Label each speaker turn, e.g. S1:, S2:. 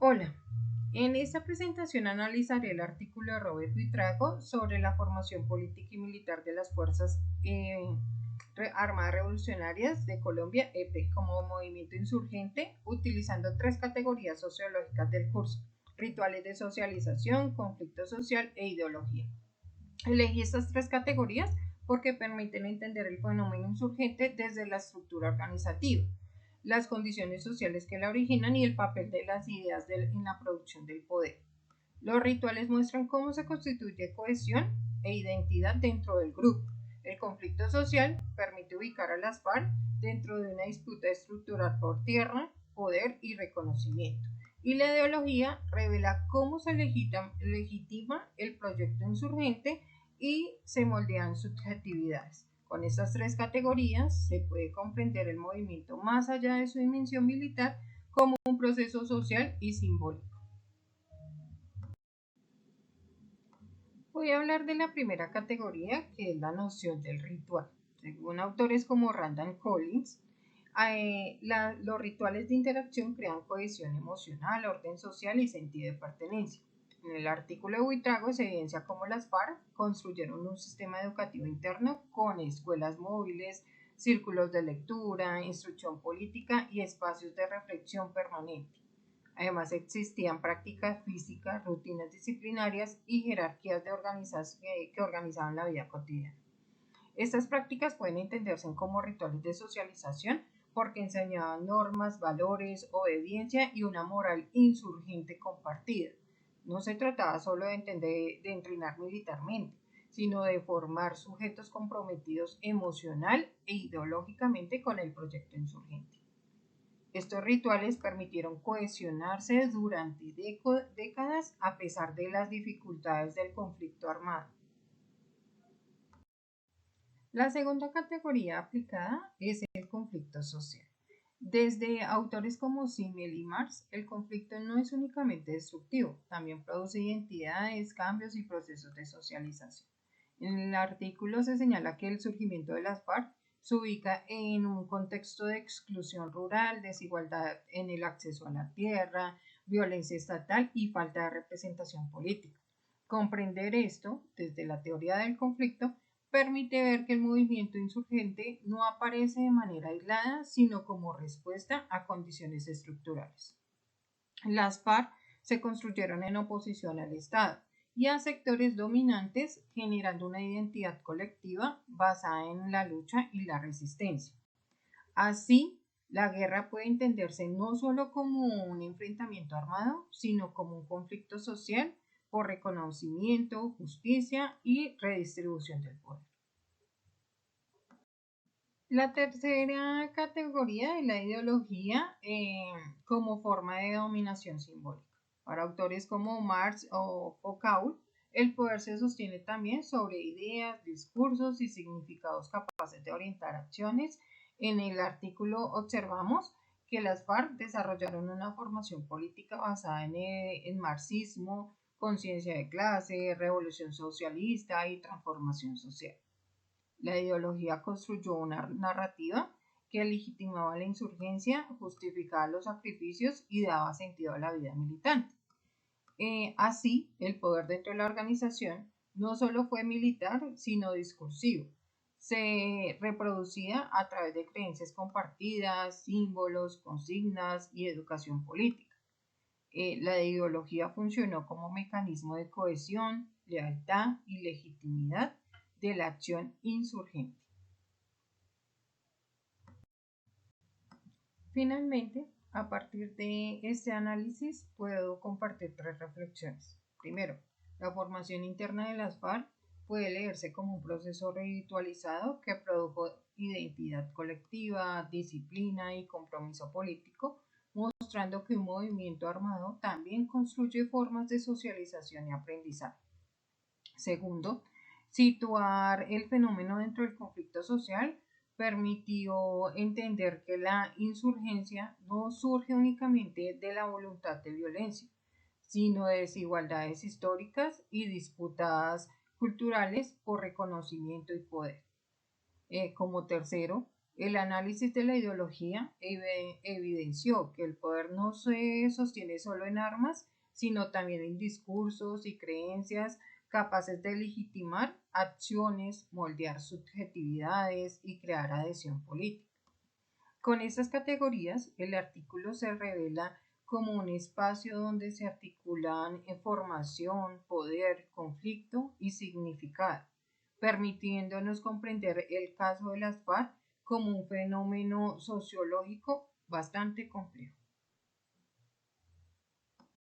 S1: Hola, en esta presentación analizaré el artículo de Robert Buitrago sobre la formación política y militar de las Fuerzas Armadas Revolucionarias de Colombia, EP, como movimiento insurgente, utilizando tres categorías sociológicas del curso: rituales de socialización, conflicto social e ideología. Elegí estas tres categorías porque permiten entender el fenómeno insurgente desde la estructura organizativa, las condiciones sociales que la originan y el papel de las ideas en la producción del poder. Los rituales muestran cómo se constituye cohesión e identidad dentro del grupo. El conflicto social permite ubicar a las FARC dentro de una disputa estructural por tierra, poder y reconocimiento. Y la ideología revela cómo se legitima el proyecto insurgente y se moldean subjetividades. Con estas tres categorías se puede comprender el movimiento más allá de su dimensión militar como un proceso social y simbólico. Voy a hablar de la primera categoría, que es la noción del ritual. Según autores como Randall Collins, los rituales de interacción crean cohesión emocional, orden social y sentido de pertenencia. En el artículo de Buitrago se evidencia cómo las FARC construyeron un sistema educativo interno con escuelas móviles, círculos de lectura, instrucción política y espacios de reflexión permanente. Además, existían prácticas físicas, rutinas disciplinarias y jerarquías que organizaban la vida cotidiana. Estas prácticas pueden entenderse como rituales de socialización porque enseñaban normas, valores, obediencia y una moral insurgente compartida. No se trataba solo de entrenar militarmente, sino de formar sujetos comprometidos emocional e ideológicamente con el proyecto insurgente. Estos rituales permitieron cohesionarse durante décadas a pesar de las dificultades del conflicto armado. La segunda categoría aplicada es el conflicto social. Desde autores como Simmel y Marx, el conflicto no es únicamente destructivo, también produce identidades, cambios y procesos de socialización. En el artículo se señala que el surgimiento de las FARC se ubica en un contexto de exclusión rural, desigualdad en el acceso a la tierra, violencia estatal y falta de representación política. Comprender esto desde la teoría del conflicto permite ver que el movimiento insurgente no aparece de manera aislada, sino como respuesta a condiciones estructurales. Las FARC se construyeron en oposición al Estado y a sectores dominantes, generando una identidad colectiva basada en la lucha y la resistencia. Así, la guerra puede entenderse no solo como un enfrentamiento armado, sino como un conflicto social por reconocimiento, justicia y redistribución del poder. La tercera categoría es la ideología como forma de dominación simbólica. Para autores como Marx o Foucault, el poder se sostiene también sobre ideas, discursos y significados capaces de orientar acciones. En el artículo observamos que las FARC desarrollaron una formación política basada en marxismo, conciencia de clase, revolución socialista y transformación social. La ideología construyó una narrativa que legitimaba la insurgencia, justificaba los sacrificios y daba sentido a la vida militante. Así, el poder dentro de la organización no solo fue militar, sino discursivo. Se reproducía a través de creencias compartidas, símbolos, consignas y educación política. La ideología funcionó como mecanismo de cohesión, lealtad y legitimidad de la acción insurgente. Finalmente, a partir de este análisis puedo compartir tres reflexiones. Primero, la formación interna de las FARC puede leerse como un proceso ritualizado que produjo identidad colectiva, disciplina y compromiso político, mostrando que un movimiento armado también construye formas de socialización y aprendizaje. Segundo, situar el fenómeno dentro del conflicto social permitió entender que la insurgencia no surge únicamente de la voluntad de violencia, sino de desigualdades históricas y disputas culturales por reconocimiento y poder. Como tercero, El análisis de la ideología evidenció que el poder no se sostiene solo en armas, sino también en discursos y creencias capaces de legitimar acciones, moldear subjetividades y crear adhesión política. Con estas categorías, el artículo se revela como un espacio donde se articulan información, poder, conflicto y significado, permitiéndonos comprender el caso de las FARC como un fenómeno sociológico bastante complejo.